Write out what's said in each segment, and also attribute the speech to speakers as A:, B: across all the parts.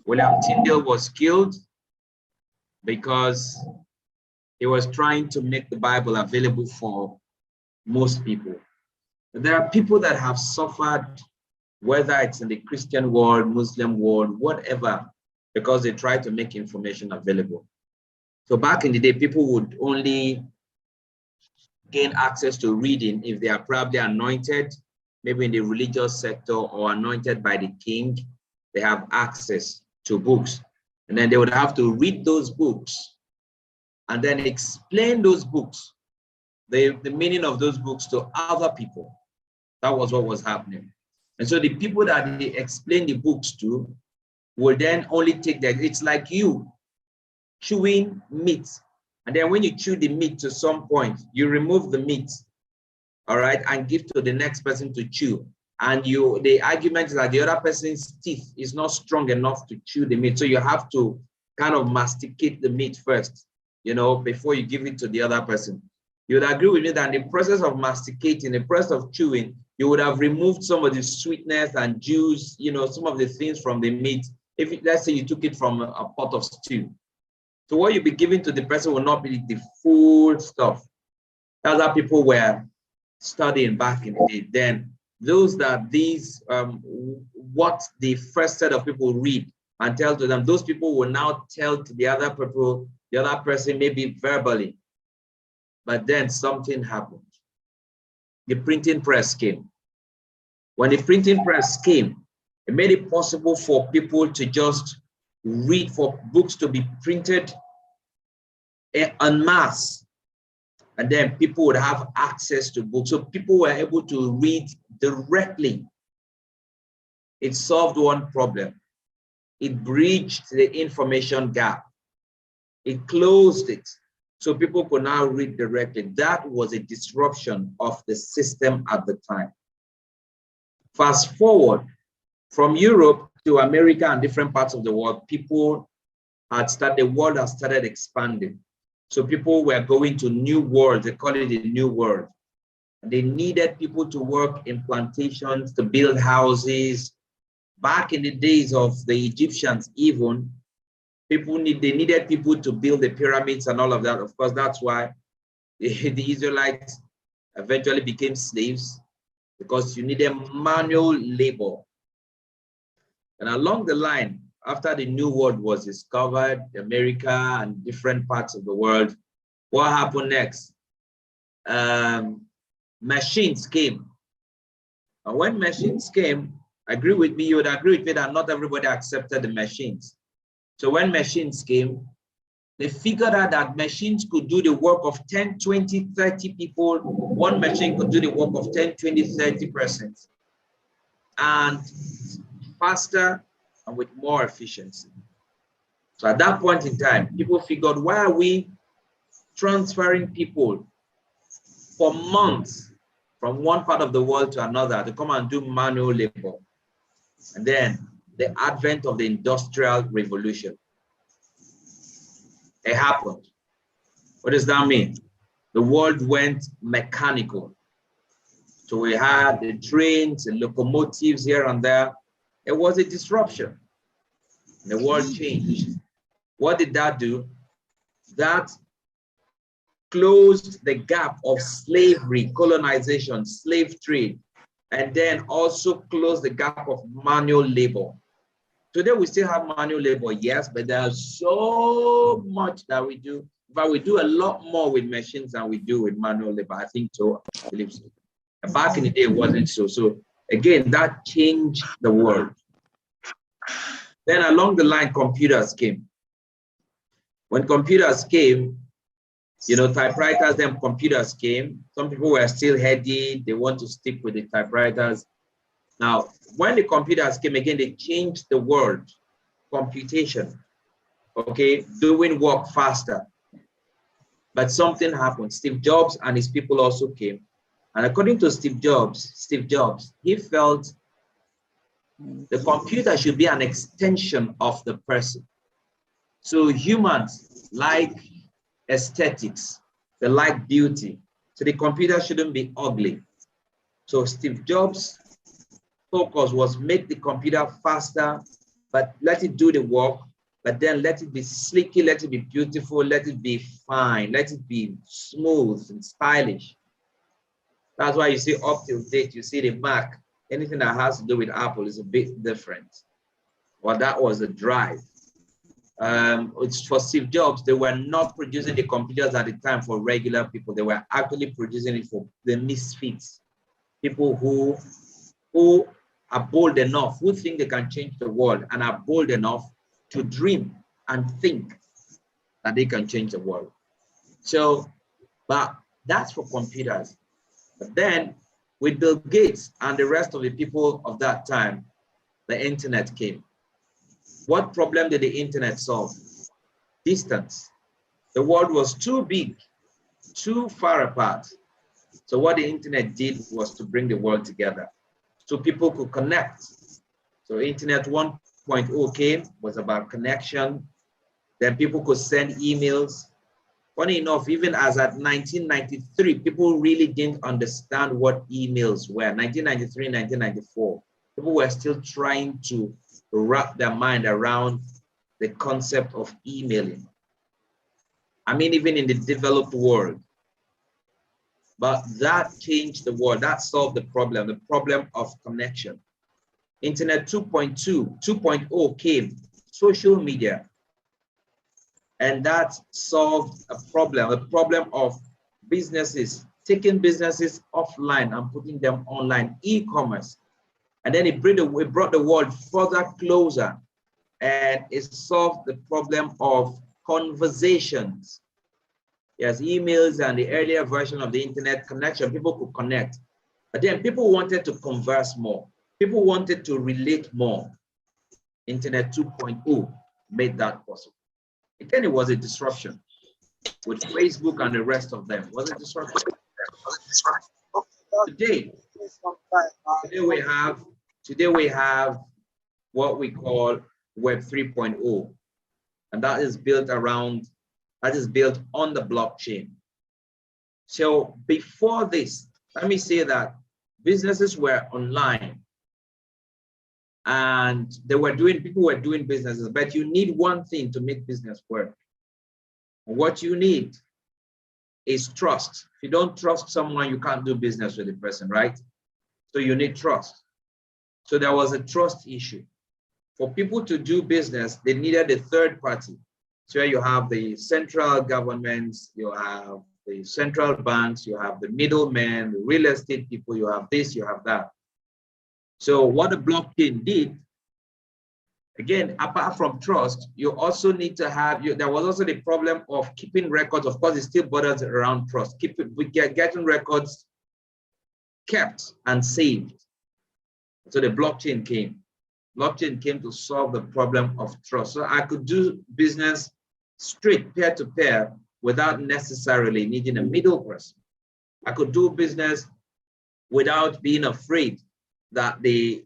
A: William Tyndale was killed because he was trying to make the Bible available for most people. There are people that have suffered, whether it's in the Christian world, Muslim world, whatever, because they try to make information available. So back in the day, people would only gain access to reading if they are probably anointed, maybe in the religious sector, or anointed by the king. They have access to books. And then they would have to read those books and then explain those books, the meaning of those books to other people. That was what was happening. And so the people that they explain the books to will then only take that. It's like you chewing meat. And then when you chew the meat to some point, you remove the meat, all right, and give to the next person to chew. And the argument is that the other person's teeth is not strong enough to chew the meat. So you have to kind of masticate the meat first, before you give it to the other person. You would agree with me that in the process of masticating, the process of chewing, you would have removed some of the sweetness and juice, some of the things from the meat. Let's say you took it from a pot of stew. So what you'll be giving to the person will not be the full stuff. That's how people were studying back in the day. Then what the first set of people read and tell to them, those people will now tell to the other people, the other person, maybe verbally. But then something happened. The printing press came. When the printing press came, it made it possible for people to just read, for books to be printed en masse. And then people would have access to books. So people were able to read directly. It solved one problem. It bridged the information gap. It closed it. So people could now read directly. That was a disruption of the system at the time. Fast forward from Europe to America and different parts of the world, the world has started expanding. So people were going to new worlds. They call it a new world. They needed people to work in plantations, to build houses. Back in the days of the Egyptians, even, they needed people to build the pyramids and all of that. Of course, that's why the Israelites eventually became slaves, because you needed manual labor. And along the line, after the New World was discovered, America and different parts of the world, what happened next? Machines came. And when machines came, you would agree with me that not everybody accepted the machines. So when machines came, they figured out that machines could do the work of 10, 20, 30 people. One machine could do the work of 10, 20, 30%. And faster and with more efficiency. So at that point in time, people figured, why are we transferring people for months from one part of the world to another to come and do manual labor? And then the advent of the Industrial Revolution. It happened. What does that mean? The world went mechanical. So we had the trains and locomotives here and there. It was a disruption. The world changed. What did that do? That closed the gap of slavery, colonization, slave trade, and then also closed the gap of manual labor. Today we still have manual labor, yes, but there's so much that we do. But we do a lot more with machines than we do with manual labor. I think so. I believe so. And back in the day, it wasn't so. So again, that changed the world. Then along the line, computers came. When computers came, typewriters, then computers came. Some people were still heady. They want to stick with the typewriters. Now, when the computers came again, they changed the world. Computation, okay, doing work faster. But something happened. Steve Jobs and his people also came. And according to Steve Jobs, he felt the computer should be an extension of the person. So humans like aesthetics, they like beauty. So the computer shouldn't be ugly. So Steve Jobs' focus was make the computer faster, but let it do the work, but then let it be sleeky, let it be beautiful, let it be fine, let it be smooth and stylish. That's why you see up till date, you see the Mac, anything that has to do with Apple is a bit different. Well, that was the drive. It's for Steve Jobs, they were not producing the computers at the time for regular people. They were actually producing it for the misfits, people who are bold enough, who think they can change the world and are bold enough to dream and think that they can change the world. So, but that's for computers. But then with Bill Gates and the rest of the people of that time, the internet came. What problem did the internet solve? Distance. The world was too big, too far apart. So what the internet did was to bring the world together so people could connect. So internet 1.0 came, was about connection. Then people could send emails. Funny enough, even as at 1993, people really didn't understand what emails were. 1993, 1994, people were still trying to wrap their mind around the concept of emailing. I mean, even in the developed world. But that changed the world. That solved the problem of connection. Internet 2.0 came, social media. And that solved a problem of businesses, taking businesses offline and putting them online, e-commerce. And then it brought the world further closer, and it solved the problem of conversations. Yes, emails and the earlier version of the internet connection, people could connect. But then people wanted to converse more. People wanted to relate more. Internet 2.0 made that possible. Again, it was a disruption with Facebook and the rest of them. It was a disruption. Today we have what we call Web 3.0, and that is built on the blockchain. So before this, let me say that businesses were online and people were doing businesses, but you need one thing to make business work. What you need is trust. If you don't trust someone, you can't do business with the person, right? So you need trust. So there was a trust issue. For people to do business, they needed a third party. So you have the central governments, you have the central banks, you have the middlemen, the real estate people, you have this, you have that. So what the blockchain did, again, apart from trust, you also need to have, there was also the problem of keeping records. Of course, it still borders around trust. Getting records kept and saved. So the blockchain came. Blockchain came to solve the problem of trust. So I could do business straight peer-to-peer without necessarily needing a middle person. I could do business without being afraid that the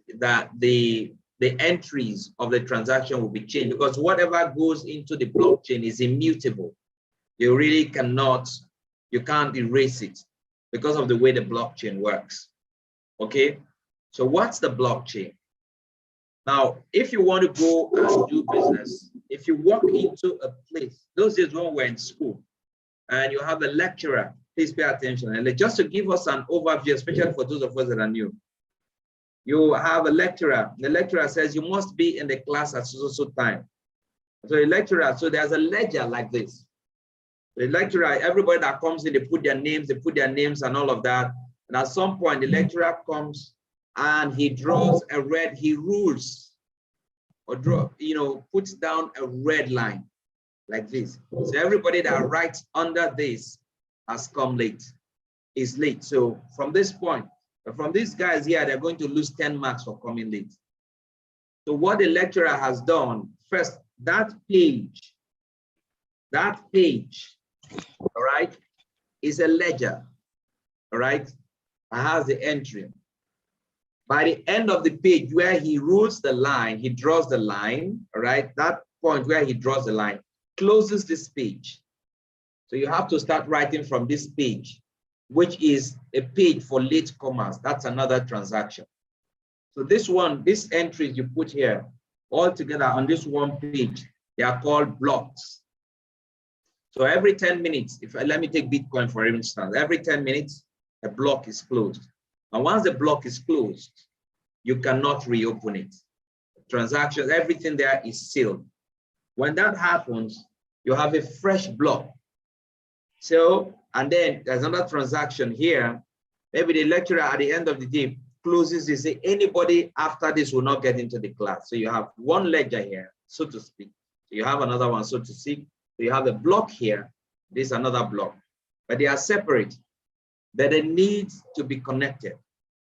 A: entries of the transaction will be changed, because whatever goes into the blockchain is immutable. You really you can't erase it because of the way the blockchain works. Okay, so what's the blockchain? Now, if you want to go and do business, if you walk into a place, those days when we're in school and you have a lecturer, please pay attention. And just to give us an overview, especially for those of us that are new, you have a lecturer. The lecturer says you must be in the class at so time. So the lecturer, so there's a ledger like this. The lecturer, everybody that comes in, they put their names and all of that. And at some point, the lecturer comes and he draws he rules or puts down a red line like this. So everybody that writes under this has come late, is late. So from this point, from these guys here, they're going to lose 10 marks for coming late. So what the lecturer has done, first, that page, all right, is a ledger, all right? It has the entry. By the end of the page where he rules the line, he draws the line, all right? That point where he draws the line closes this page. So you have to start writing from this page, which is a page for late comers. That's another transaction. So this entries you put here all together on this one page. They are called blocks. So every 10 minutes, let me take Bitcoin for instance, every 10 minutes, a block is closed. And once the block is closed, you cannot reopen it. Transactions, everything there is sealed. When that happens, you have a fresh block. So, and then there's another transaction here. Maybe the lecturer at the end of the day closes, they say anybody after this will not get into the class. So you have one ledger here, so to speak. So you have another one, so to speak. So you have a block here, this is another block, but they are separate, but they need to be connected.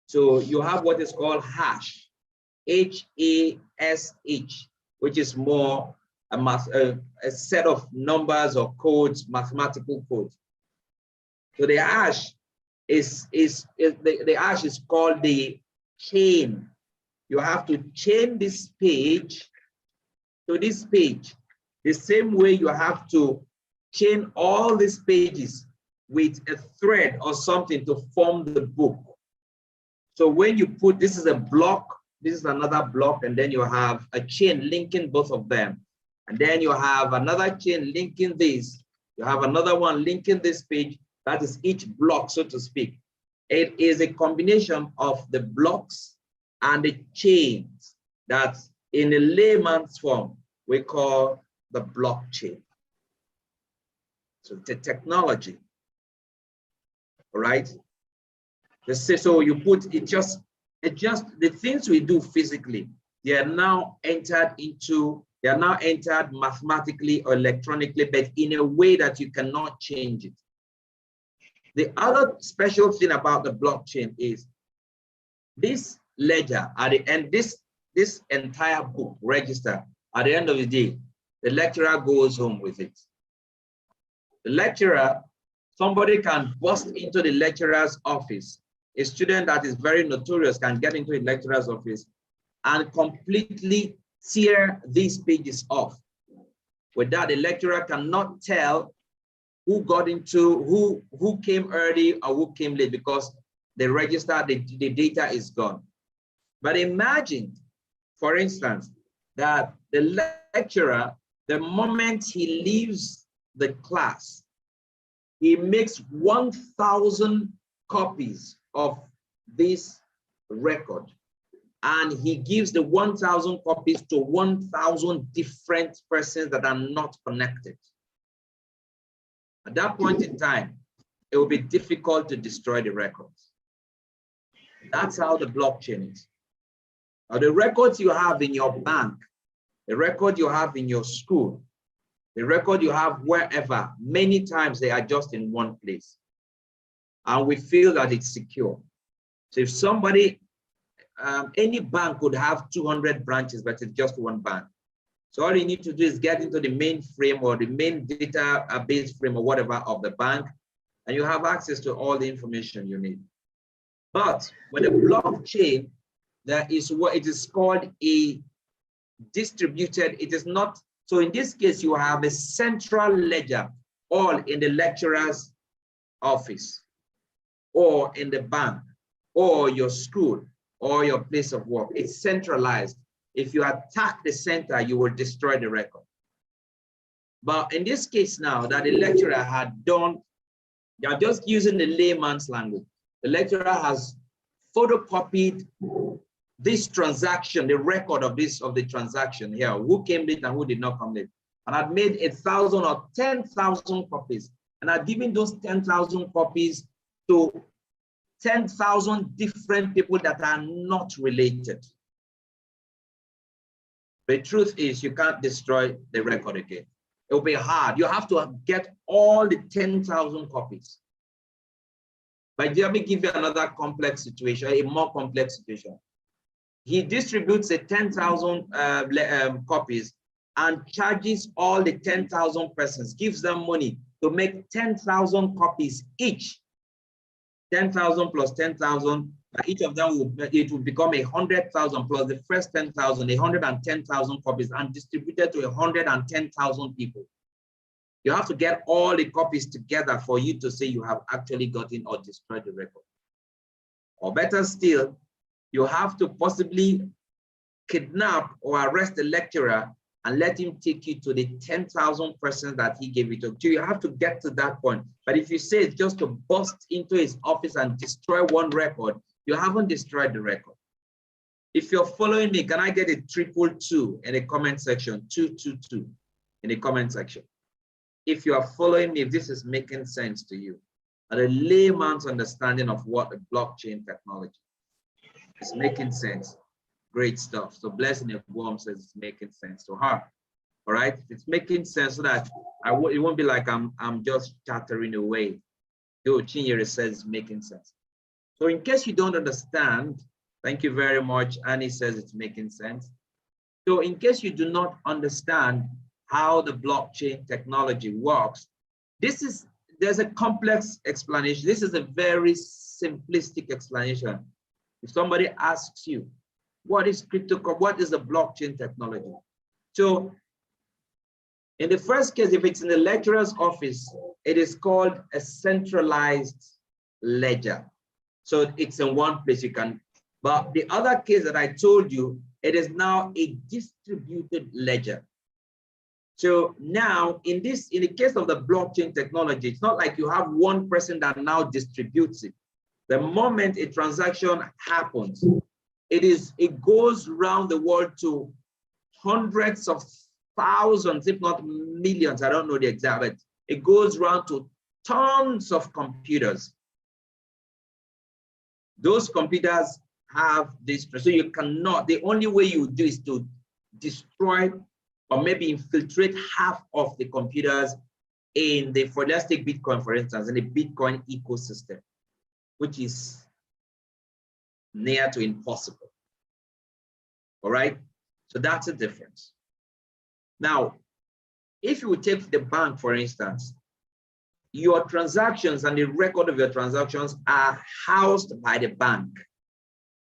A: So you have what is called hash, H-A-S-H, which is more a set of numbers or codes, mathematical codes. So the hash the hash is called the chain. You have to chain this page to this page, the same way you have to chain all these pages with a thread or something to form the book. So when you put, this is a block, this is another block, and then you have a chain linking both of them. And then you have another chain linking this. You have another one linking this page. That is each block, so to speak. It is a combination of the blocks and the chains that in a layman's form, we call the blockchain. So the technology, all right? So you put it just the things we do physically, they are now entered mathematically or electronically, but in a way that you cannot change it. The other special thing about the blockchain is this ledger at the end, this entire book register, at the end of the day, the lecturer goes home with it. The lecturer, somebody can bust into the lecturer's office. A student that is very notorious can get into a lecturer's office and completely tear these pages off. With that, the lecturer cannot tell who got into, who came early or who came late, because the register, the data is gone. But imagine, for instance, that the lecturer, the moment he leaves the class, he makes 1,000 copies of this record, and he gives the 1,000 copies to 1,000 different persons that are not connected. At that point in time, it will be difficult to destroy the records. That's how the blockchain is. Now, the records you have in your bank, the record you have in your school, the record you have wherever, many times they are just in one place. And we feel that it's secure. So if somebody, any bank could have 200 branches, but it's just one bank. So all you need to do is get into the main frame or the main database frame or whatever of the bank, and you have access to all the information you need. But with a blockchain, there is what it is called a distributed, it is not, so in this case, you have a central ledger all in the lecturer's office or in the bank or your school or your place of work. It's centralized. If you attack the center, you will destroy the record. But in this case now that the lecturer had done, they are just using the layman's language. The lecturer has photocopied this transaction, the record of the transaction here, who came late and who did not come late, and I've made 1,000 or 10,000 copies, and I've given those 10,000 copies to 10,000 different people that are not related. The truth is, you can't destroy the record again. It will be hard. You have to get all the 10,000 copies. But let me give you another complex situation, a more complex situation. He distributes the 10,000 copies and charges all the 10,000 persons, gives them money to make 10,000 copies each. 10,000 plus 10,000, each of them it will become 100,000 plus the first 10,000, 110,000 copies, and distributed to 110,000 people. You have to get all the copies together for you to say you have actually gotten or destroyed the record. Or better still, you have to possibly kidnap or arrest the lecturer and let him take you to the 10,000 persons that he gave it to. So you have to get to that point. But if you say it's just to bust into his office and destroy one record, you haven't destroyed the record. If you're following me, can I get a 222 in the comment section? 222 in the comment section. If you are following me, if this is making sense to you, and a layman's understanding of what the blockchain technology is making sense. Great stuff. So Blessing Ebuom says it's making sense to her. All right, it's making sense so that it won't be like I'm just chattering away. Though Chinyere says it's making sense. So in case you don't understand, thank you very much. Annie says it's making sense. So in case you do not understand how the blockchain technology works, there's a complex explanation. This is a very simplistic explanation. If somebody asks you, what is what is the blockchain technology? So in the first case, if it's in the lecturer's office, it is called a centralized ledger. So it's in one place you can, but the other case that I told you, it is now a distributed ledger. So now in the case of the blockchain technology, it's not like you have one person that now distributes it. The moment a transaction happens, it goes around the world to hundreds of thousands, if not millions, I don't know the exact, but it goes around to tons of computers. Those computers have this, so you cannot, the only way you do is to destroy or maybe infiltrate half of the computers in the, let's take Bitcoin, for instance, in the Bitcoin ecosystem, which is near to impossible. All right, so that's a difference. Now, if you take the bank, for instance, your transactions and the record of your transactions are housed by the bank.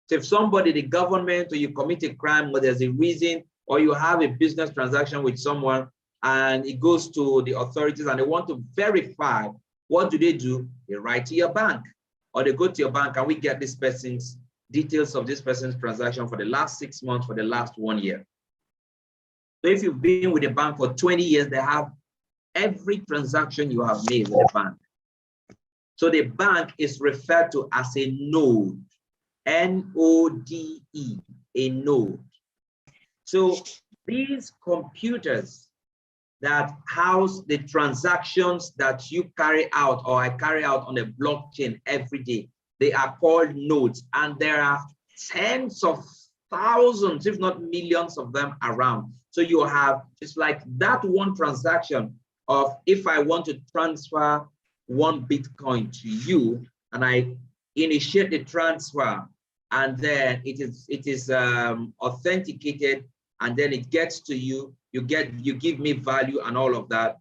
A: So if somebody, the government, or you commit a crime, or there's a reason, or you have a business transaction with someone and it goes to the authorities and they want to verify, what do? They write to your bank, or they go to your bank and we get this person's details of this person's transaction for the last 6 months, for the last 1 year. So if you've been with the bank for 20 years, they have every transaction you have made with the bank. So the bank is referred to as a node, N-O-D-E, a node. So these computers that house the transactions that you carry out or I carry out on a blockchain every day, they are called nodes, and there are tens of thousands, if not millions of them around. So you have, it's like that one transaction of, if I want to transfer 1 Bitcoin to you and I initiate the transfer, and then it is authenticated, and then it gets to you, you give me value and all of that.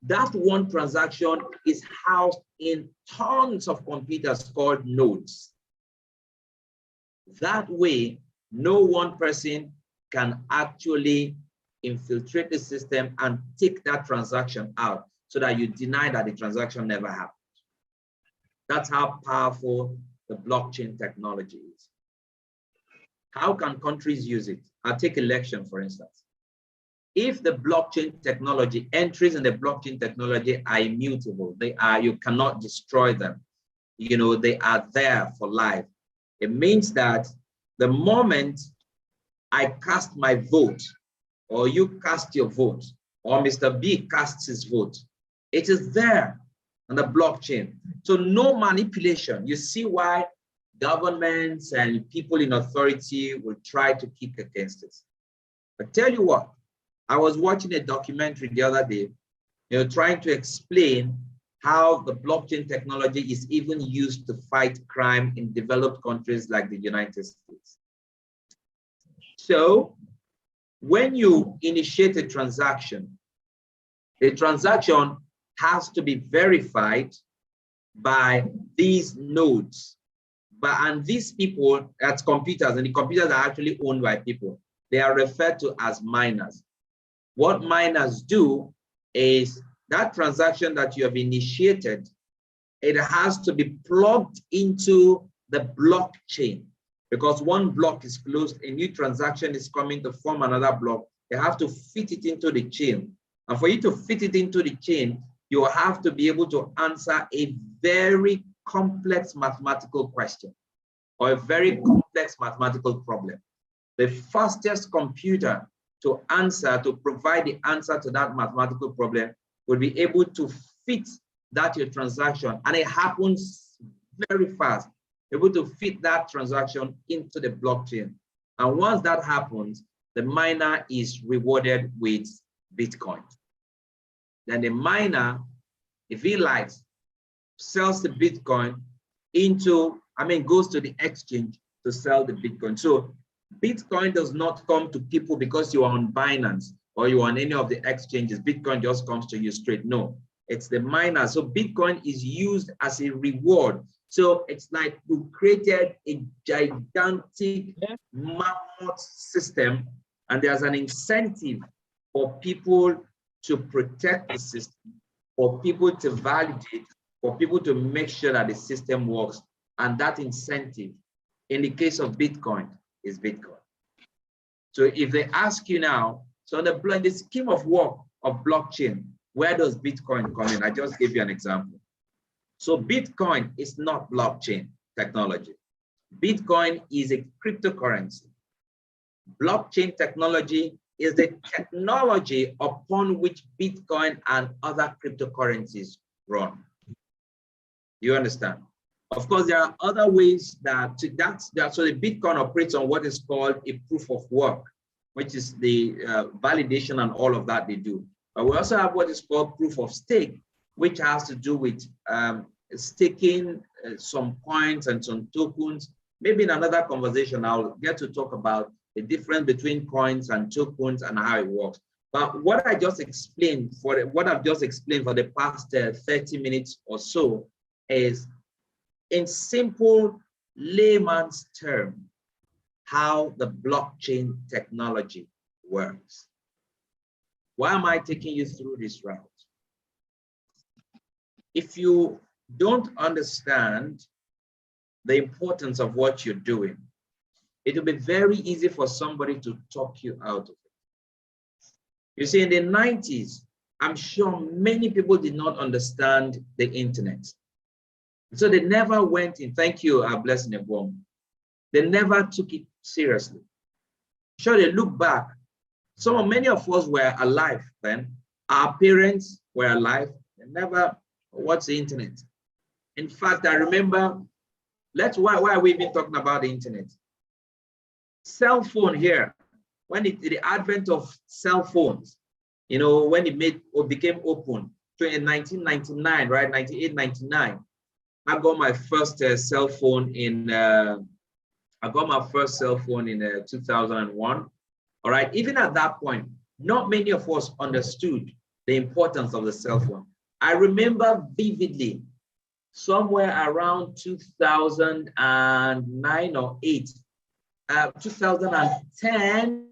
A: That one transaction is housed in tons of computers called nodes. That way, no one person can actually infiltrate the system and take that transaction out so that you deny that the transaction never happened. That's how powerful the blockchain technology is. How can countries use it? I'll take election, for instance. If the blockchain technology, entries in the blockchain technology are immutable, you cannot destroy them. You know, they are there for life. It means that the moment I cast my vote, or you cast your vote, or Mr. B casts his vote, it is there on the blockchain. So no manipulation. You see why governments and people in authority will try to kick against it. But tell you what, I was watching a documentary the other day, trying to explain how the blockchain technology is even used to fight crime in developed countries like the United States. So when you initiate a transaction, the transaction has to be verified by these nodes. And these people, that's computers, and the computers are actually owned by people. They are referred to as miners. What miners do is that transaction that you have initiated, it has to be plugged into the blockchain. Because one block is closed, a new transaction is coming to form another block. They have to fit it into the chain. And for you to fit it into the chain, you have to be able to answer a very complex mathematical question or a very complex mathematical problem. The fastest computer to provide the answer to that mathematical problem will be able to fit that your transaction, and it happens very fast, able to fit that transaction into the blockchain. And once that happens, the miner is rewarded with Bitcoin. Then the miner, if he likes, sells the Bitcoin goes to the exchange to sell the Bitcoin. So Bitcoin does not come to people because you are on Binance or you are on any of the exchanges. Bitcoin just comes to you straight. No, it's the miner. So Bitcoin is used as a reward. So it's like you created a gigantic mammoth system, and there's an incentive for people to protect the system, for people to validate, for people to make sure that the system works. And that incentive, in the case of Bitcoin, is Bitcoin. So if they ask you now, so the scheme of work of blockchain, where does Bitcoin come in? I just gave you an example. So Bitcoin is not blockchain technology. Bitcoin is a cryptocurrency. Blockchain technology is the technology upon which Bitcoin and other cryptocurrencies run. You understand? Of course, there are other ways so the Bitcoin operates on what is called a proof of work, which is the validation and all of that they do. But we also have what is called proof of stake, which has to do with staking some coins and some tokens. Maybe in another conversation, I'll get to talk about the difference between coins and tokens and how it works. But what I've just explained for the past 30 minutes or so is, in simple layman's term, how the blockchain technology works. Why am I taking you through this route? If you don't understand the importance of what you're doing, it will be very easy for somebody to talk you out of it. You see, in the 90s, I'm sure many people did not understand the internet. So they never went in. Thank you, Blessing Ebom. They never took it seriously. Sure, they look back. Many of us were alive then. Our parents were alive. They never watched the internet. In fact, I remember, why are we even talking about the internet? Cell phone here, when the advent of cell phones, when it became open, in 1999, right, 98, 99, I got my first cell phone in 2001. All right, even at that point, not many of us understood the importance of the cell phone. I remember vividly, somewhere around 2009 or 8, 2010,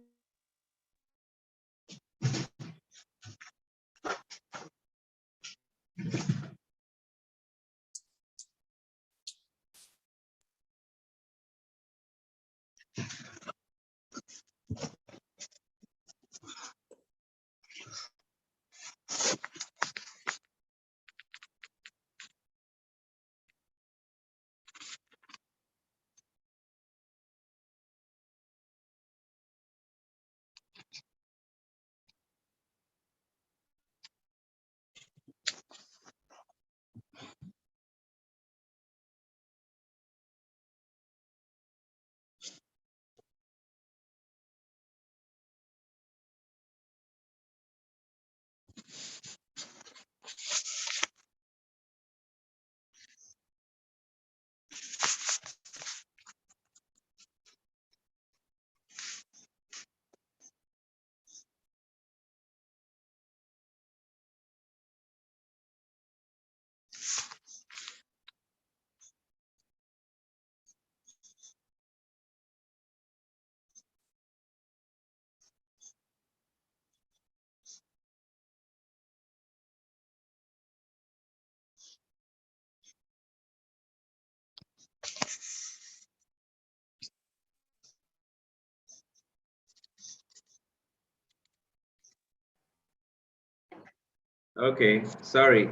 A: Okay, sorry.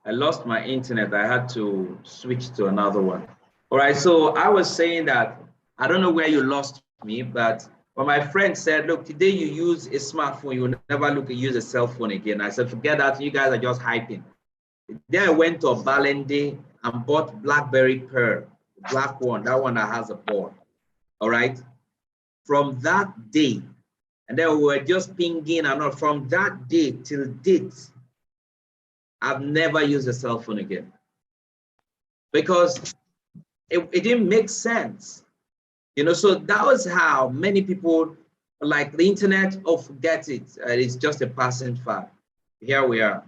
A: I lost my internet. I had to switch to another one. All right, so I was saying that I don't know where you lost me, but when my friend said, look, today you use a smartphone, you will never look at use a cell phone again. I said, forget that, you guys are just hyping. Then I went to Balende and bought BlackBerry Pearl, black one, that one that has a board. All right. From that day, and then we were just pinging and not from that day till date, I've never used a cell phone again because it didn't make sense. You know, so that was how many people like the internet, oh, forget it. It's just a passing fad. Here we are.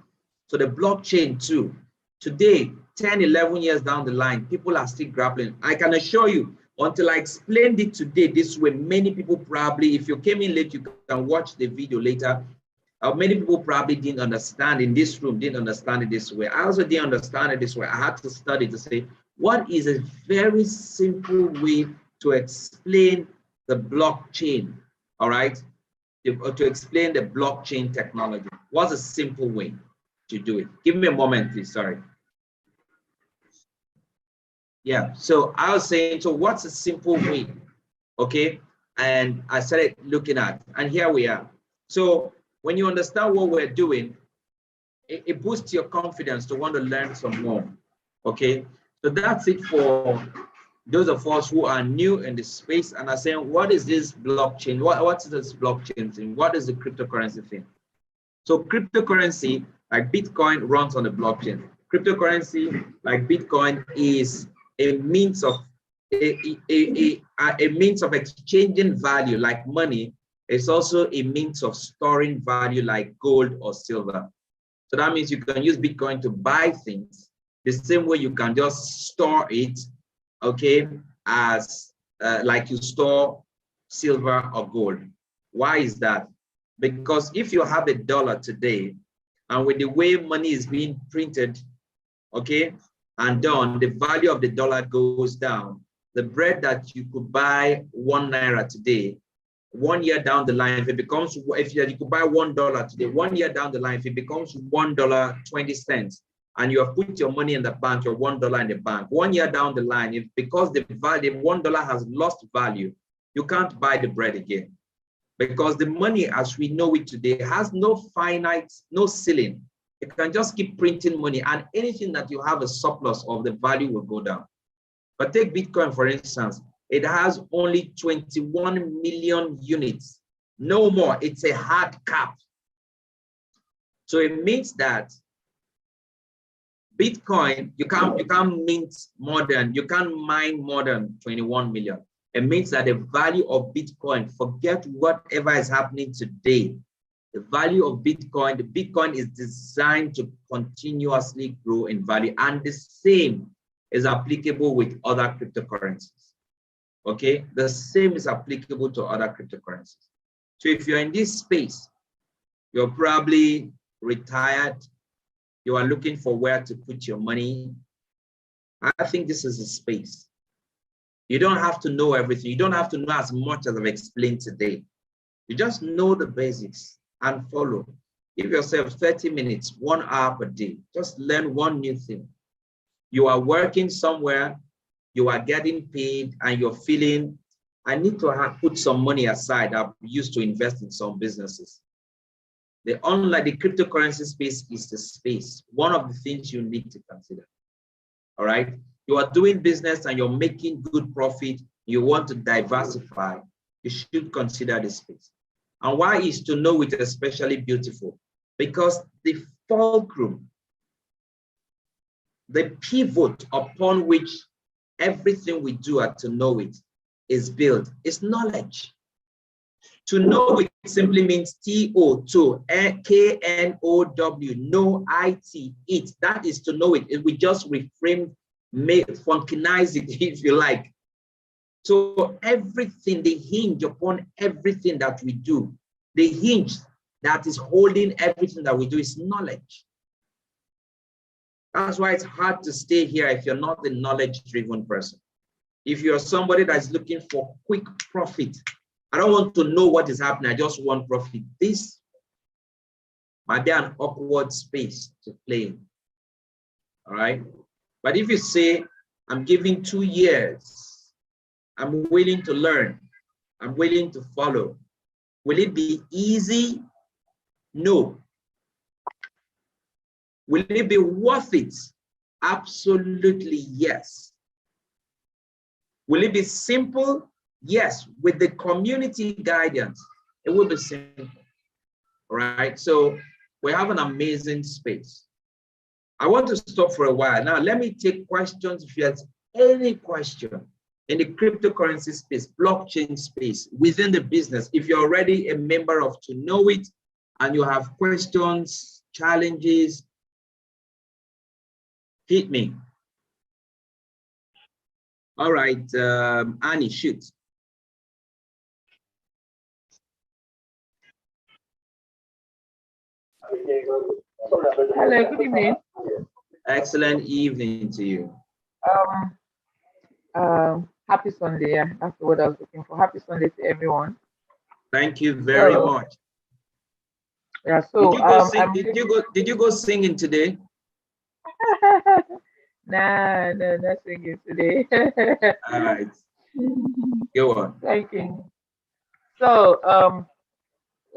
A: So the blockchain too. Today, 10, 11 years down the line, people are still grappling. I can assure you, until I explained it today this way, many people probably, if you came in late, you can watch the video later. Many people probably didn't understand in this room, didn't understand it this way. I also didn't understand it this way. I had to study to say, what is a very simple way to explain the blockchain, all right? To explain the blockchain technology. What's a simple way to do it? Give me a moment, please, sorry. Yeah, so I was saying, so what's a simple way, okay? And I started looking at, and here we are. So when you understand what we're doing, it boosts your confidence to want to learn some more, okay? So that's it for those of us who are new in the space and are saying, what is this blockchain? What's this blockchain thing? What is the cryptocurrency thing? So cryptocurrency, like Bitcoin, runs on the blockchain. Cryptocurrency, like Bitcoin, is a means of a means of exchanging value, like money. It's also a means of storing value, like gold or silver. So that means you can use Bitcoin to buy things the same way you can just store it, okay, as like you store silver or gold. Why is that? Because if you have $1 today, and with the way money is being printed, okay, and done, the value of the dollar goes down. The bread that you could buy £1 today, 1 year down the line, if it becomes, if you could buy $1 today, 1 year down the line, if it becomes $1.20, and you have put your money in the bank, your $1 in the bank, 1 year down the line, if because the value, $1 has lost value, you can't buy the bread again. Because the money as we know it today has no finite, no ceiling. You can just keep printing money, and anything that you have a surplus of, the value will go down. But take Bitcoin, for instance, it has only 21 million units, no more. It's a hard cap. So it means that Bitcoin, you can't mint more than, you can't mine more than 21 million. It means that the value of Bitcoin, forget whatever is happening today. The value of Bitcoin, the Bitcoin is designed to continuously grow in value, and the same is applicable with other cryptocurrencies. Okay, the same is applicable to other cryptocurrencies. So if you're in this space, you're probably retired, you are looking for where to put your money. I think this is a space. You don't have to know everything. You don't have to know as much as I've explained today. You just know the basics and follow. Give yourself 30 minutes, 1 hour per day. Just learn one new thing. You are working somewhere, you are getting paid, and you're feeling, I need to put some money aside I've used to invest in some businesses. Unlike the cryptocurrency space is the space, one of the things you need to consider. All right. You are doing business and you're making good profit. You want to diversify. You should consider this space. And why is to know it especially beautiful? Because the fulcrum, the pivot upon which everything we do at to know it is built is knowledge. To know it simply means T-O-K-N-O-W, know IT, it. That is to know it. We just reframe, functionize it, if you like. So everything, they hinge upon everything that we do. The hinge that is holding everything that we do is knowledge. That's why it's hard to stay here if you're not a knowledge-driven person. If you're somebody that's looking for quick profit, I don't want to know what is happening, I just want profit. This might be an awkward space to play in. All right. But if you say, I'm giving 2 years, I'm willing to learn, I'm willing to follow, will it be easy? No. Will it be worth it? Absolutely yes. Will it be simple? Yes. With the community guidance, it will be simple. All right. So we have an amazing space. I want to stop for a while. Now, let me take questions. If you have any question in the cryptocurrency space, blockchain space, within the business, if you're already a member of To Know It and you have questions, challenges, hit me. All right, Annie, shoot.
B: Hello, good evening.
A: Excellent evening to you.
B: Happy Sunday. Yeah, that's the word I was looking for. Happy Sunday to everyone.
A: Thank you very much.
B: Yeah. So
A: did you go singing today?
B: Nah, no, not singing today.
A: All right. Go on.
B: Thank you. So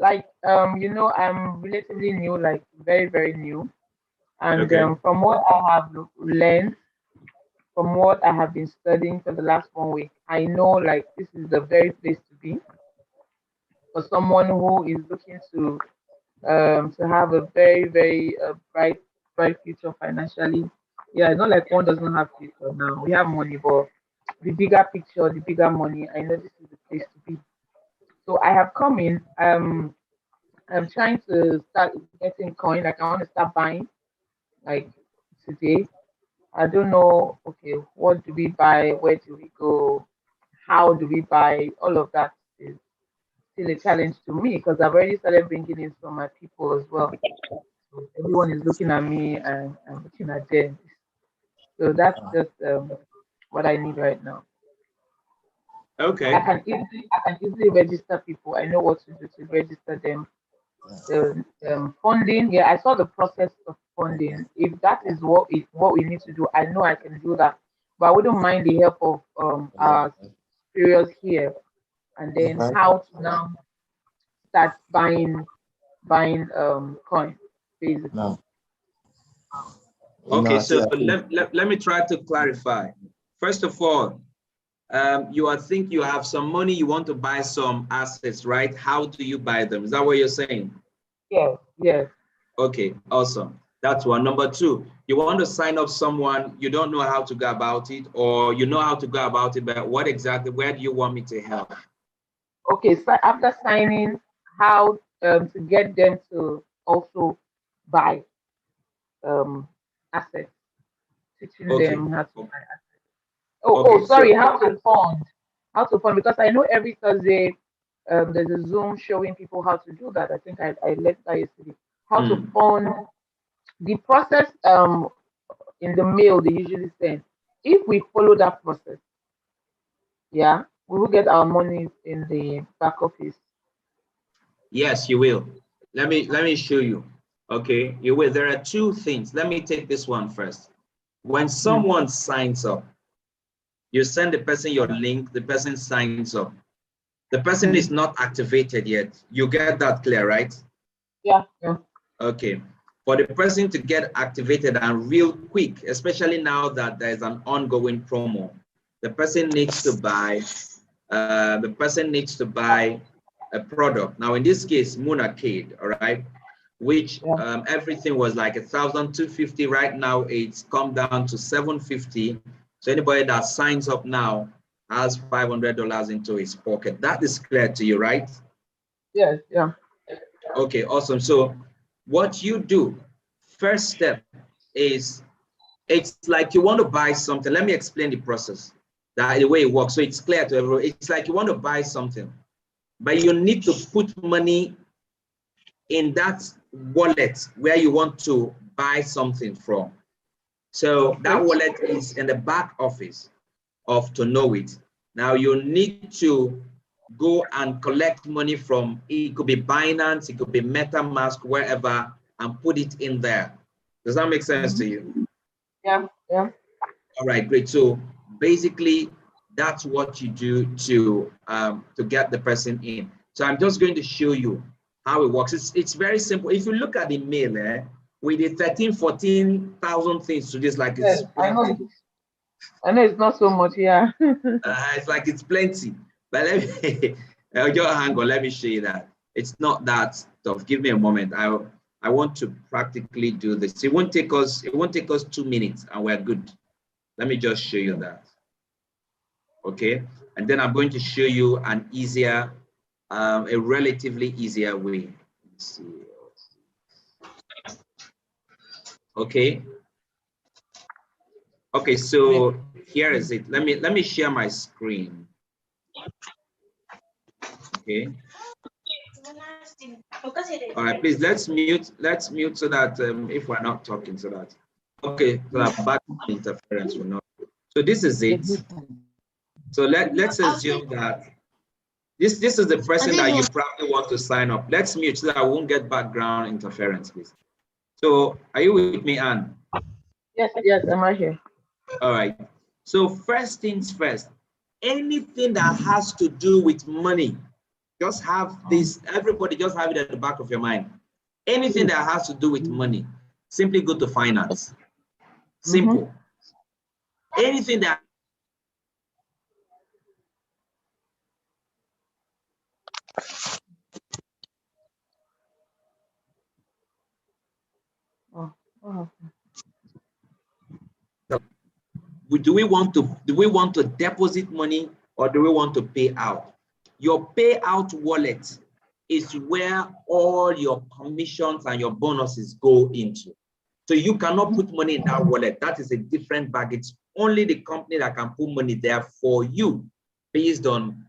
B: I'm relatively new, like very, very new. And
A: Okay.
B: From what I have learned, from what I have been studying for the last 1 week, I know like this is the very place to be for someone who is looking to have a very, very bright future financially. Yeah, not like one doesn't have future now. We have money, but the bigger picture, the bigger money, I know this is the place to be. So I have come in. I'm trying to start getting coin. Like I want to start buying like today. I don't know. Okay, what do we buy? Where do we go? How do we buy? All of that is still a challenge to me because I've already started bringing in some of my people as well. So everyone is looking at me and I'm looking at them. So that's just what I need right now.
A: Okay.
B: I can easily register people. I know what to do to register them. The funding, yeah, I saw the process of funding. If that is what we need to do, I know I can do that. But I wouldn't mind the help of our superiors here, and then how to now start buying coin basically.
C: No.
A: Okay, so let me try to clarify. First of all, you think you have some money, you want to buy some assets, right? How do you buy them? Is that what you're saying?
B: Yes.
A: Okay, awesome. That's one. Number two, you want to sign up someone, you don't know how to go about it, or you know how to go about it, but where do you want me to help?
B: Okay, so after signing, how to get them to also buy assets, teaching
A: Okay.
B: them how to buy assets.
A: Okay,
B: Sorry,
A: so
B: how to fund, because I know every Thursday there's a Zoom showing people how to do that. I think I left that yesterday. How to fund the process in the mail they usually send. If we follow that process, yeah, we will get our money in the back office.
A: yes, you will. Let me show you. Okay, you will. There are two things. Let me take this one first. When someone signs up, you send the person your link, the person signs up. The person is not activated yet. You get that clear, right?
B: Yeah.
A: Okay. For the person to get activated and real quick, especially now that there's an ongoing promo, the person needs to buy a product. Now, in this case, Moonarcade, all right, which everything was like 1,250. Right now, it's come down to 750. So anybody that signs up now has $500 into his pocket. That is clear to you, right?
B: Yes. Yeah.
A: Okay, awesome. So what you do, first step is, it's like you want to buy something. Let me explain the process, the way it works, so it's clear to everyone. It's like you want to buy something, but you need to put money in that wallet where you want to buy something from. So that wallet is in the back office of To Know It. Now you need to go and collect money from, it could be Binance, it could be MetaMask, wherever and put it in there. Does that make sense to you?
B: Yeah, yeah.
A: All right, great. So basically, that's what you do to get the person in. So I'm just going to show you how it works. It's very simple. If you look at the mail, we did 14,000 things to this, like
B: Yes,
A: it's
B: I know.
A: plenty.
B: I know it's not so much, yeah.
A: It's like it's plenty. But let me just hang on. Let me show you that it's not that tough. Give me a moment. I want to practically do this. It won't take us 2 minutes, and we're good. Let me just show you that. Okay, and then I'm going to show you an easier, a relatively easier way. Let's see. Okay. Okay, so here is it. Let me share my screen. Okay. All right, please let's mute so that if we're not talking, so that okay, so that background interference will not. So this is it. So let's assume that this is the person that you probably want to sign up. Let's mute so that I won't get background interference, please. So are you with me, Anne?
B: Yes, yes, I'm right here.
A: All right. So first things first, anything that has to do with money, just have this, everybody just have it at the back of your mind. Anything that has to do with money, simply go to finance. Simple. Anything that do we want to deposit money or do we want to pay out? Your payout wallet is where all your commissions and your bonuses go into. So you cannot put money in that wallet. That is a different bag. It's only the company that can put money there for you based on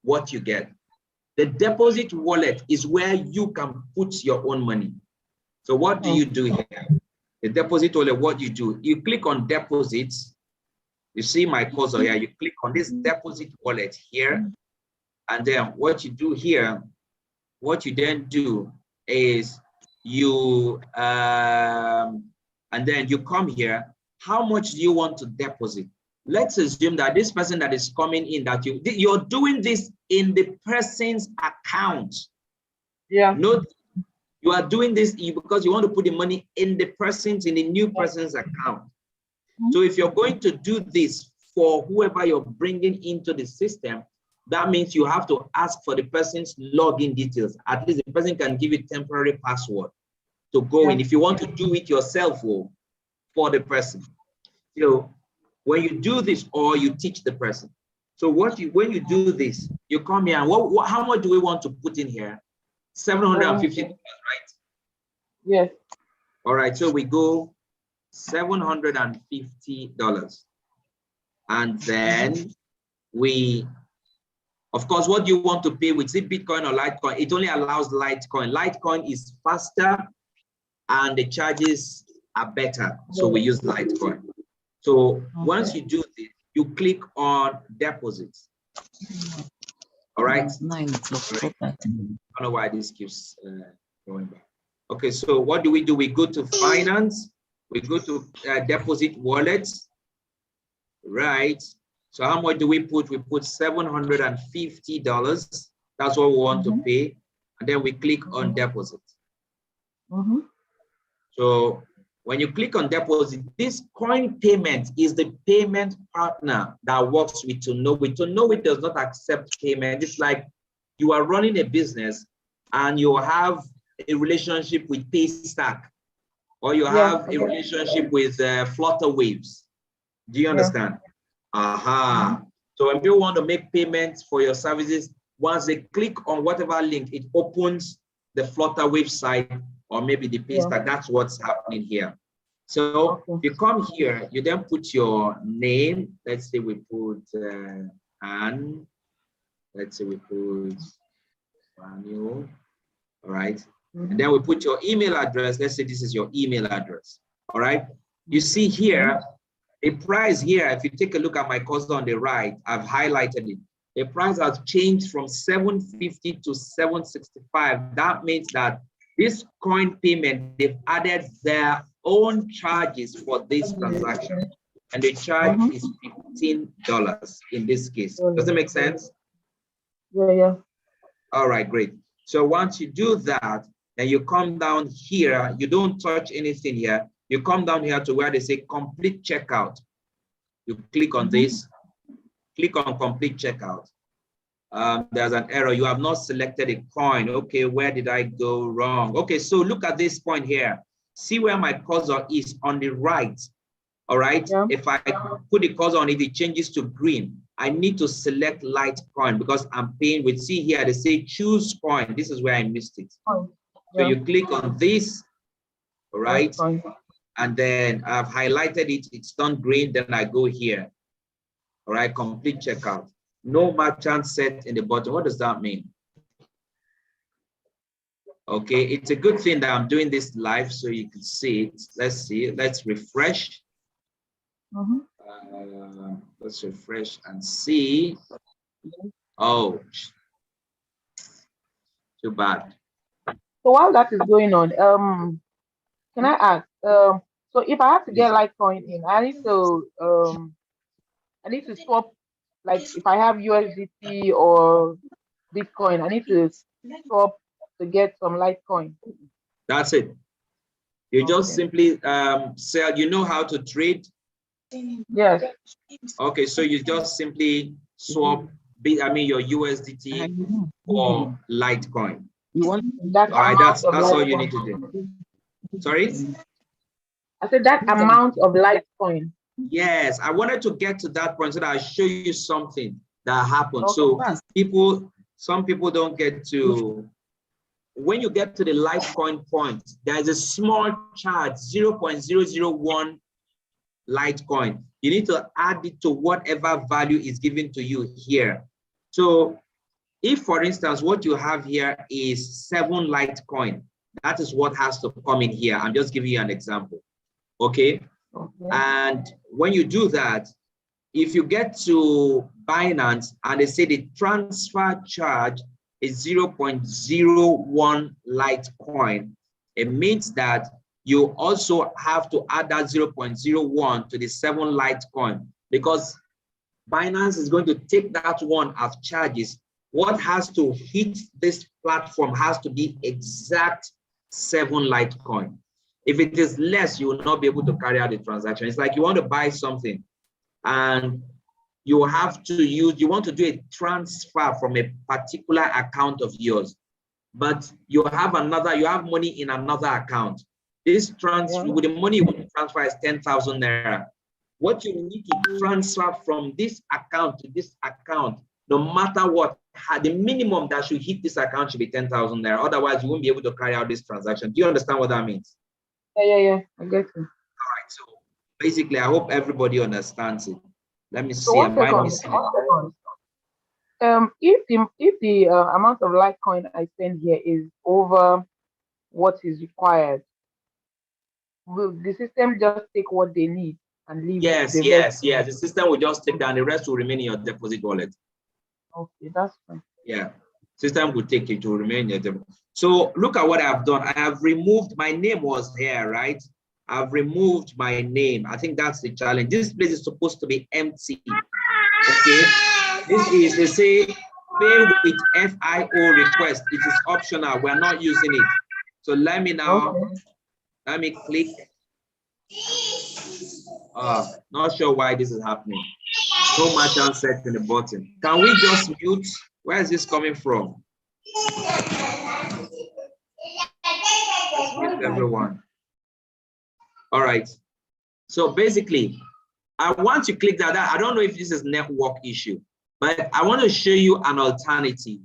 A: what you get. The deposit wallet is where you can put your own money. So what do you do here? The deposit wallet, what you do, you click on deposits. You see my cursor here. You click on this deposit wallet here. And then what you do here, what you then do is you, and then you come here. How much do you want to deposit? Let's assume that this person that is coming in, that you're doing this in the person's account.
B: Yeah.
A: Note, you are doing this because you want to put the money in the new person's account. So if you're going to do this for whoever you're bringing into the system, that means you have to ask for the person's login details. At least the person can give you temporary password to go in if you want to do it yourself for the person. So when you do this, or you teach the person. So when you do this, you come here and how much do we want to put in here? $750, right?
B: Yes.
A: All right, so we go $750. And then we, of course, what do you want to pay with Bitcoin or Litecoin? It only allows Litecoin. Litecoin is faster and the charges are better. So we use Litecoin. So once you do this, you click on deposits. All right. I don't know why this keeps going back. Okay, so what do? We go to finance. We go to deposit wallets. Right. So how much do we put? We put $750. That's what we want to pay. And then we click on deposit. So when you click on deposit, this coin payment is the payment partner that works with Tonowi. Tonowi does not accept payment. It's like you are running a business and you have a relationship with Paystack, or you have a relationship with Flutter Waves. Do you understand? Aha. So when people want to make payments for your services, once they click on whatever link, it opens the Flutter website or maybe the Paystack. That's what's happening here. So you come here, you then put your name. Let's say we put Anne. Let's say we put Manuel. All right. And then we put your email address. Let's say this is your email address. All right. You see here, the price here, if you take a look at my cursor on the right, I've highlighted it. The price has changed from $750 to $765. That means that This coin payment, they've added their own charges for this transaction, and the charge is $15 in this case. Does it make sense?
B: Yeah.
A: All right, great. So once you do that, then you come down here, you don't touch anything here. You come down here to where they say complete checkout. You click on this, click on complete checkout. There's an error. You have not selected a coin. Okay, where did I go wrong? Okay, so look at this point here. See where my cursor is on the right. All right. Yeah. If I put the cursor on it, it changes to green. I need to select Litecoin because I'm paying with, see here, they say choose coin. This is where I missed it. So you click on this, all right? And then I've highlighted it, it's turned green, then I go here. All right, complete checkout. No merchant set in the bottom. What does that mean? Okay, it's a good thing that I'm doing this live so you can see it. Let's see, let's refresh. Let's refresh and see. Oh, too bad.
B: So while that is going on, can I ask? So if I have to get Litecoin in, I need to swap. Like if I have USDT or Bitcoin, I need to swap to get some Litecoin.
A: That's it. You just simply sell. You know how to trade.
B: Yes.
A: Okay, so you just simply swap, your USDT for Litecoin.
B: You want that?
A: All right, that's all you need to do. Sorry?
B: I said that amount of Litecoin.
A: Yes, I wanted to get to that point so that I'll show you something that happened. Okay. So some people don't get to, when you get to the Litecoin point, there's a small charge, 0.001 Litecoin. You need to add it to whatever value is given to you here. So if, for instance, what you have here is 7 Litecoin, that is what has to come in here. I'm just giving you an example. Okay. And when you do that, if you get to Binance and they say the transfer charge is 0.01 Litecoin, it means that you also have to add that 0.01 to the 7 Litecoin, because Binance is going to take that one as charges. What has to hit this platform has to be exact 7 Litecoin. If it is less, you will not be able to carry out the transaction. It's like you want to buy something and you have to use, you want to do a transfer from a particular account of yours, but you have money in another account. This transfer, with the money you want to transfer is 10,000 naira. What you need to transfer from this account to this account, no matter what, the minimum that should hit this account should be 10,000 naira. Otherwise, you won't be able to carry out this transaction. Do you understand what that means?
B: Yeah. I get it. All
A: right. So basically, I hope everybody understands it. Let me see.
B: So if the amount of Litecoin I send here is over what is required, will the system just take what they need and leave?
A: Yes. The system will just take that, and the rest will remain in your deposit wallet.
B: Okay, that's fine.
A: Yeah, system will take it to remain in your deposit. So look at what I've done. I have removed, my name was here, right? I've removed my name. I think that's the challenge. This place is supposed to be empty. Okay. This is, they say, pay with FIO request. It is optional. We're not using it. So let me now, let me click. Not sure why this is happening. So much unset in the button. Can we just mute? Where is this coming from? Mute everyone. All right. So basically, I want to click that. I don't know if this is network issue, but I want to show you an alternative.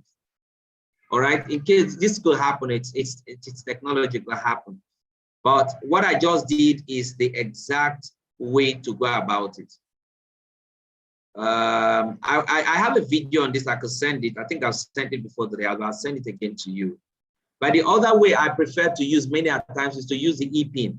A: All right. In case this could happen, it's technology could happen. But what I just did is the exact way to go about it. I have a video on this. I could send it. I think I've sent it before today. I'll send it again to you. But the other way I prefer to use many times is to use the ePIN.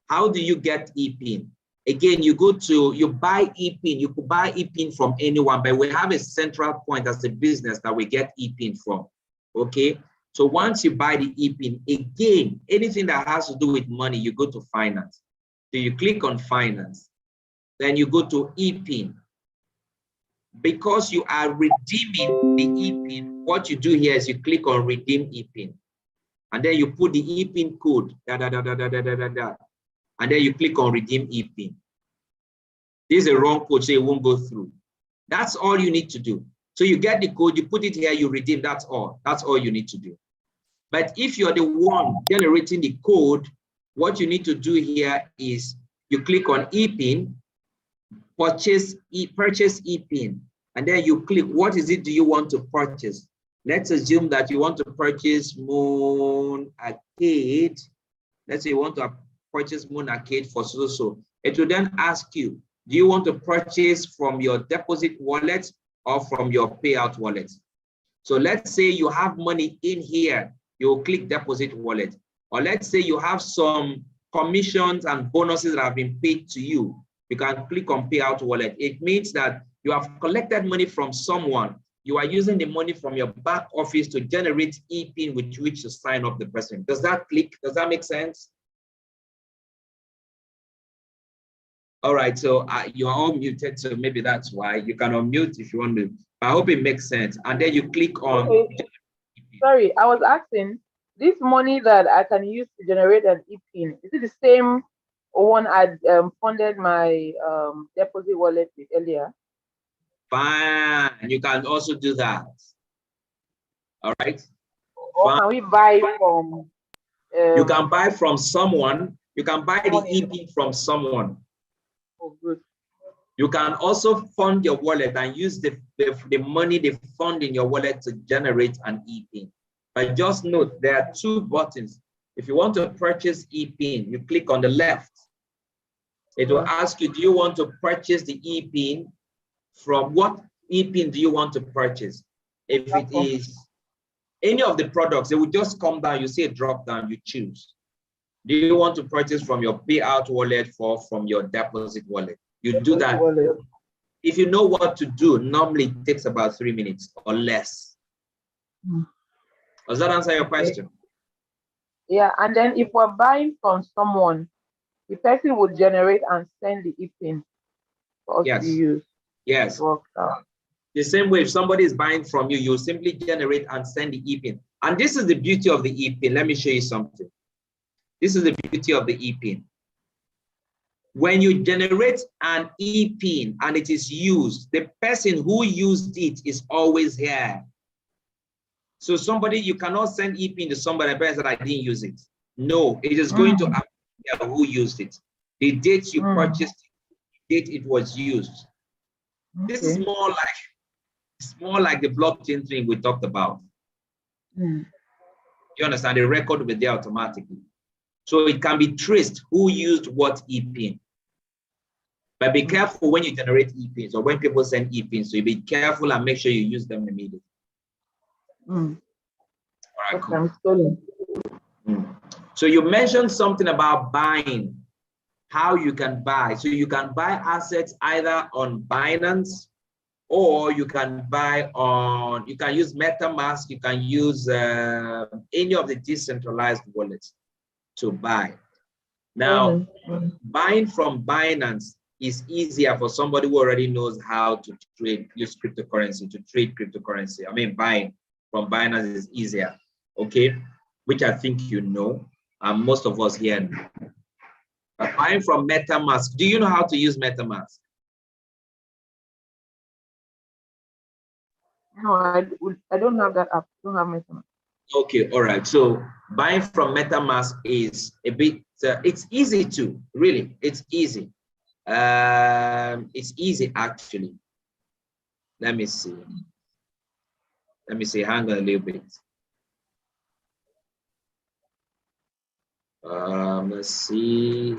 A: How do you get ePIN? Again, you buy ePIN. You could buy ePIN from anyone, but we have a central point as a business that we get ePIN from. Okay. So once you buy the ePIN, again, anything that has to do with money, you go to finance. So you click on finance, then you go to ePIN. Because you are redeeming the ePIN, what you do here is you click on redeem ePIN. And then you put the ePIN code, and then you click on redeem ePIN. This is a wrong code, so it won't go through. That's all you need to do. So you get the code, you put it here, you redeem, that's all. That's all you need to do. But if you're the one generating the code, what you need to do here is you click on ePIN, purchase ePIN, and then you click, what is it do you want to purchase? Let's assume that you want to purchase Moon Arcade. Let's say you want to purchase Moon Arcade for so. It will then ask you, do you want to purchase from your deposit wallet or from your payout wallet? So let's say you have money in here, you'll click deposit wallet. Or let's say you have some commissions and bonuses that have been paid to you. You can click on payout wallet. It means that you have collected money from someone. You are using the money from your back office to generate ePIN with which to sign up the person. Does that click? Does that make sense? All right, so you are all muted, so maybe that's why. You can unmute if you want to. I hope it makes sense. And then you click on.
B: Okay. Sorry, I was asking, this money that I can use to generate an ePIN, is it the same one I funded my deposit wallet with earlier?
A: Fine, you can also do that. All right.
B: Or can we buy from?
A: You can buy from someone. You can buy the ePIN from someone.
B: Oh, good.
A: You can also fund your wallet and use the money they fund in your wallet to generate an ePIN. But just note, there are two buttons. If you want to purchase ePIN, you click on the left. It will ask you, do you want to purchase the ePIN? From what ePIN do you want to purchase? If it is any of the products, it will just come down, you see a drop down, you choose. Do you want to purchase from your payout wallet or from your deposit wallet? You do that. If you know what to do, normally it takes about 3 minutes or less. Does that answer your question?
B: Yeah, and then if we're buying from someone, the person would generate and send the ePIN for us to use.
A: Yes. The same way, if somebody is buying from you, you simply generate and send the ePIN. And this is the beauty of the ePIN. Let me show you something. This is the beauty of the ePIN. When you generate an ePIN and it is used, the person who used it is always here. So somebody, you cannot send ePIN to somebody and say, I didn't use it. No, it is going to appear who used it. The date you purchased it, the date it was used. This is more like the blockchain thing we talked about. You understand? The record will be there automatically. So it can be traced who used what ePIN. But be careful when you generate ePINs or when people send ePINs. So you be careful and make sure you use them immediately. All right, cool. So you mentioned something about buying, how you can buy. So you can buy assets either on Binance, or you can buy on, you can use MetaMask, you can use any of the decentralized wallets to buy. Now, buying from Binance is easier for somebody who already knows how to use cryptocurrency, to trade cryptocurrency. I mean, buying from Binance is easier, okay? Which I think you know, and most of us here know. But buying from MetaMask, do you know how to use MetaMask?
B: No, I don't have that app. I don't have MetaMask.
A: Okay, all right. So buying from MetaMask is a bit, it's easy too, really. It's easy. It's easy actually. Let me see. Hang on a little bit. Let's see.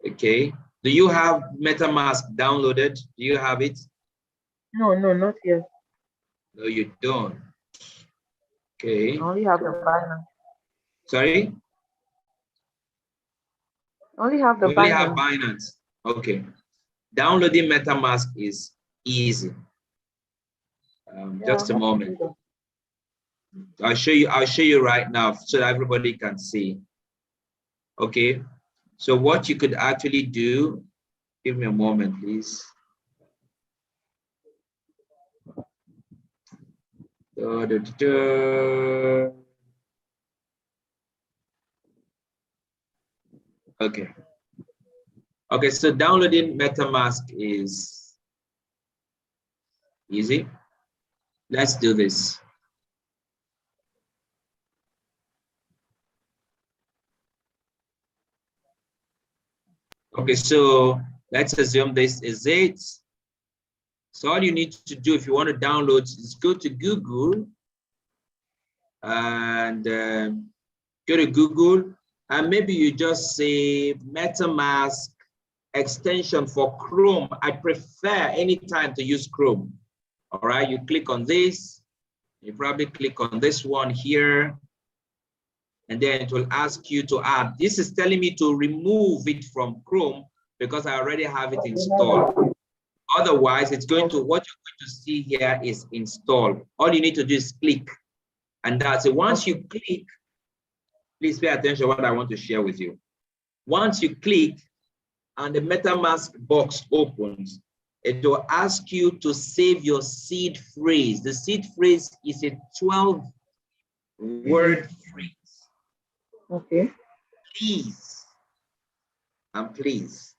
A: Okay. Do you have MetaMask downloaded? Do you have it?
B: No, not yet.
A: No, you don't. Okay.
B: I only have the Binance.
A: Sorry?
B: I only have the Binance.
A: Only have Binance. Okay. Downloading MetaMask is easy. Just a moment. I'll show you right now so that everybody can see. Okay. So what you could actually do, give me a moment, please. Okay. Okay, so downloading MetaMask is easy. Let's do this. Okay, so let's assume this is it. So all you need to do if you want to download is go to Google and go to Google and maybe you just say MetaMask extension for Chrome. I prefer anytime to use Chrome. All right, you click on this, you probably click on this one here, and then it will ask you to add. This is telling me to remove it from Chrome because I already have it installed. Otherwise, it's going to, what you're going to see here is install. All you need to do is click. And that's it. Once you click, please pay attention to what I want to share with you. Once you click and the MetaMask box opens, it will ask you to save your seed phrase. The seed phrase is a 12-word phrase.
B: Okay.
A: Please, and please,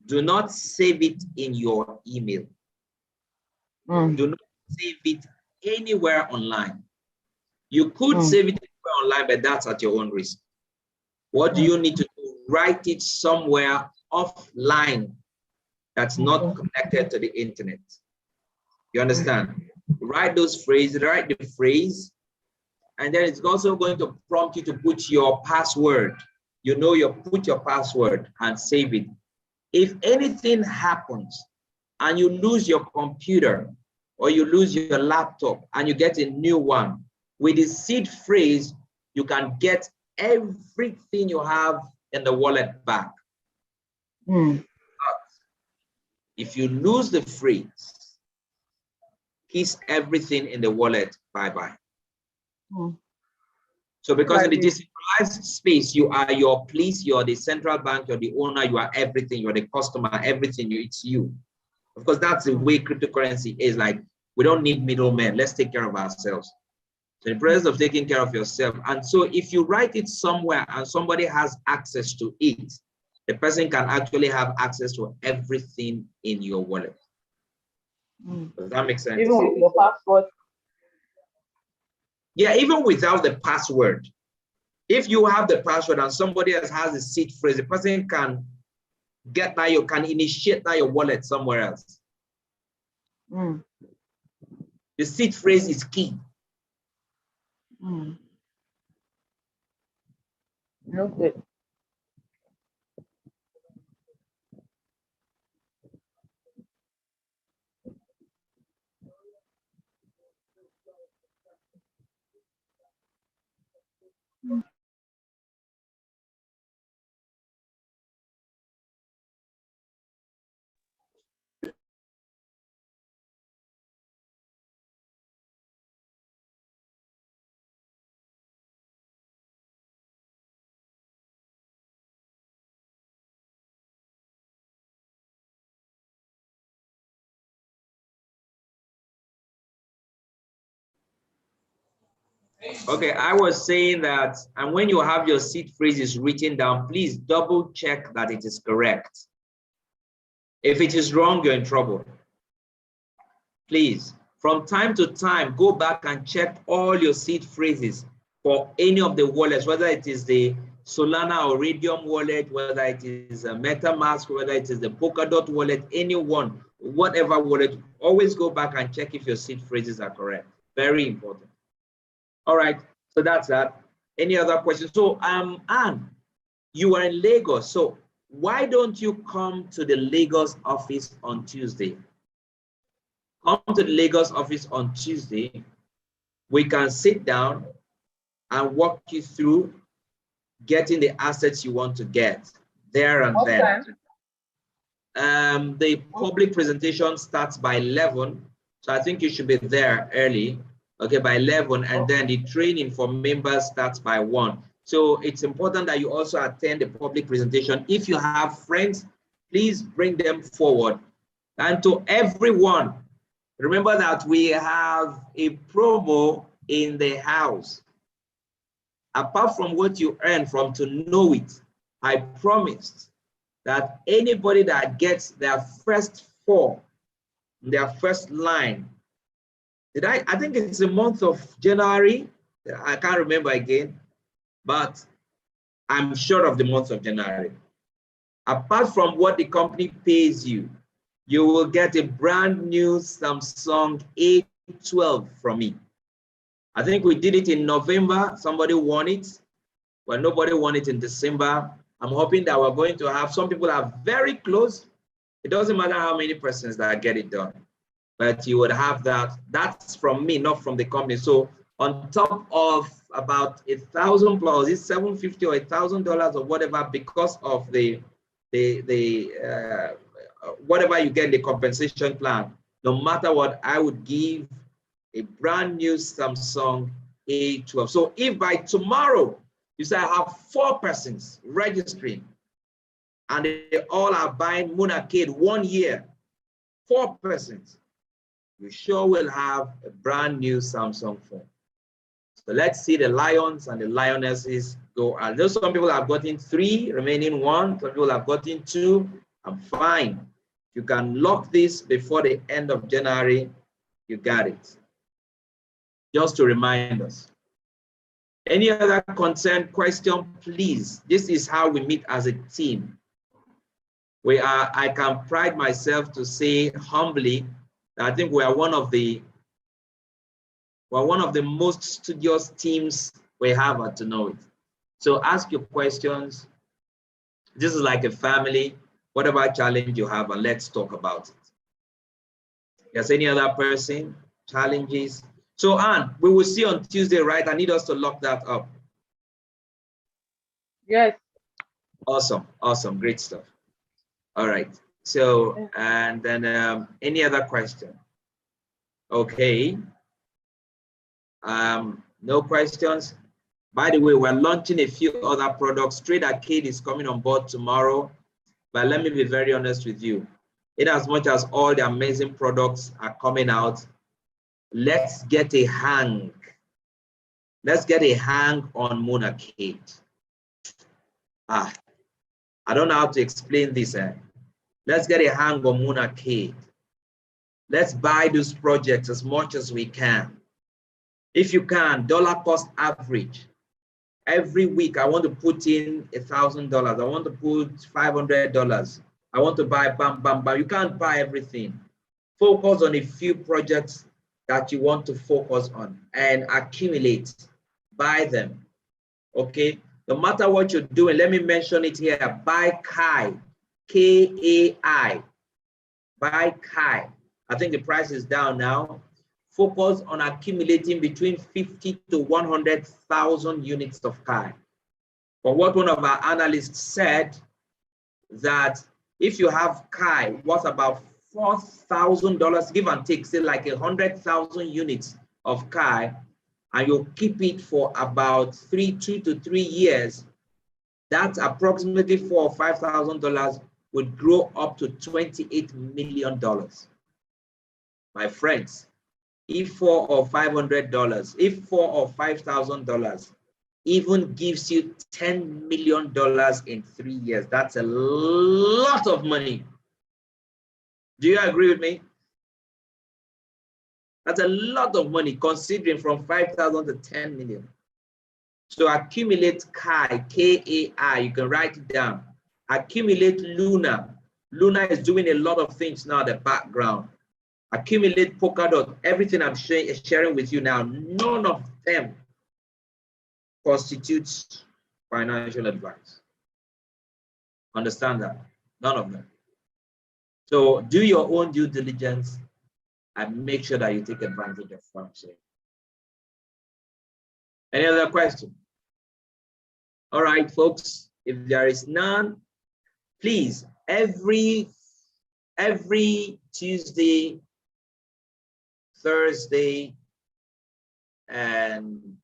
A: do not save it in your email. Do not save it anywhere online. You could save it anywhere online, but that's at your own risk. What do you need to do? Write it somewhere offline that's not connected to the internet. You understand? Write those phrases, write the phrase, and then it's also going to prompt you to put your password. You know, put your password and save it. If anything happens and you lose your computer or you lose your laptop and you get a new one, with the seed phrase, you can get everything you have in the wallet back. But if you lose the phrase, keep everything in the wallet, bye-bye. So because in the decentralized space, you are your police, you're the central bank, you're the owner, you are everything, you're the customer, everything, it's you. Of course, that's the way cryptocurrency is. Like, we don't need middlemen. Let's take care of ourselves. So the process of taking care of yourself. And so if you write it somewhere and somebody has access to it, the person can actually have access to everything in your wallet. Does that make sense?
B: Even with your password?
A: Yeah, even without the password. If you have the password and somebody else has a seed phrase, the person can get that, you can initiate that your wallet somewhere else. The seed phrase is key.
B: Okay.
A: Okay, I was saying that, and when you have your seed phrases written down, please double check that it is correct. If it is wrong, you're in trouble. Please, from time to time, go back and check all your seed phrases for any of the wallets, whether it is the Solana or Radium wallet, whether it is a MetaMask, whether it is the Polkadot wallet, anyone, whatever wallet, always go back and check if your seed phrases are correct. Very important. All right, so that's that. Any other questions? So, Anne, you are in Lagos, so why don't you come to the Lagos office on Tuesday? Come to the Lagos office on Tuesday. We can sit down and walk you through getting the assets you want to get there and then. The public presentation starts by 11. So I think you should be there early, okay, by 11, and then the training for members starts by 1. So it's important that you also attend the public presentation. If you have friends, please bring them forward. And to everyone, remember that we have a promo in the house. Apart from what you earn from to know it, I promised that anybody that gets their first 4, their first line, I think it's the month of January. I can't remember again, but I'm sure of the month of January. Apart from what the company pays you, you will get a brand new Samsung A12 from me. I think we did it in November. Somebody won it, but nobody won it in December. I'm hoping that we're going to have, some people are very close. It doesn't matter how many persons that get it done, but you would have that. That's from me, not from the company. So on top of about $1,000 plus, it's $750 or $1,000 or whatever, because of the whatever you get in the compensation plan. No matter what, I would give a brand new Samsung A12. So if by tomorrow you say I have 4 persons registering and they all are buying Moonarcade 1 year, 4 persons, you sure will have a brand new Samsung phone. So let's see the lions and the lionesses go. I know some people have gotten 3, remaining 1. Some people have gotten 2. I'm fine. You can lock this before the end of January. You got it. Just to remind us. Any other concern, question, please. This is how we meet as a team. I can pride myself to say humbly that I think we are one of the most studious teams we have at To Know It. So ask your questions. This is like a family. Whatever challenge you have, and let's talk about it. Yes, any other person? Challenges? So Anne, we will see on Tuesday, right? I need us to lock that up.
B: Yes.
A: Awesome, awesome, great stuff. All right. So, and then any other question? Okay. No questions. By the way, we're launching a few other products. Trade Arcade is coming on board tomorrow. But let me be very honest with you. In as much as all the amazing products are coming out, let's get a hang. Let's get a hang on Moonarcade. I don't know how to explain this. Let's get a hang on Moonarcade. Let's buy those projects as much as we can. If you can, dollar cost average. Every week, I want to put in $1,000. I want to put $500. I want to buy bam, bam, bam. You can't buy everything. Focus on a few projects that you want to focus on and accumulate. Buy them, okay? No matter what you're doing, let me mention it here. Buy Kai, K-A-I. Buy Kai. I think the price is down now. Focus on accumulating between 50 to 100,000 units of Kai. But what one of our analysts said, that if you have Kai, what's about $4,000, give and take, say like 100,000 units of Kai, and you keep it for about 2 to 3 years, that's approximately $4,000 or $5,000 would grow up to $28 million. My friends, if $400 or $500, if $4,000 or $5,000 even gives you $10 million in 3 years, that's a lot of money. Do you agree with me? That's a lot of money considering from 5,000 to 10 million. So accumulate Kai, K-A-I, you can write it down. Accumulate Luna. Luna is doing a lot of things now in the background. Accumulate Polkadot. Everything I'm sharing with you now, none of them constitutes financial advice. Understand that? None of them. So do your own due diligence and make sure that you take advantage of what I'm saying. Any other question? All right, folks, if there is none, please, every Tuesday Thursday, and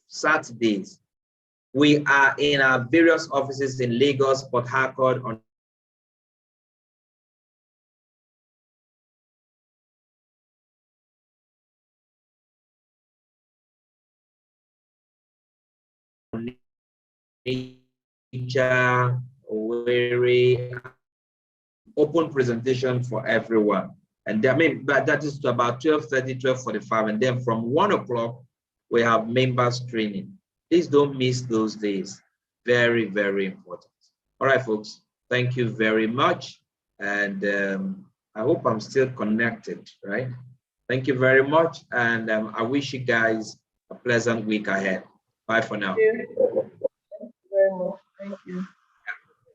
A: Saturdays. We are in our various offices in Lagos, Port Harcourt, on nature, Owerri, open presentation for everyone. And I mean, but that is to about 12:30, 12:45. And then from 1 o'clock, we have members training. Please don't miss those days. Very, very important. All right, folks. Thank you very much. And I hope I'm still connected, right? Thank you very much. And I wish you guys a pleasant week ahead. Bye for now.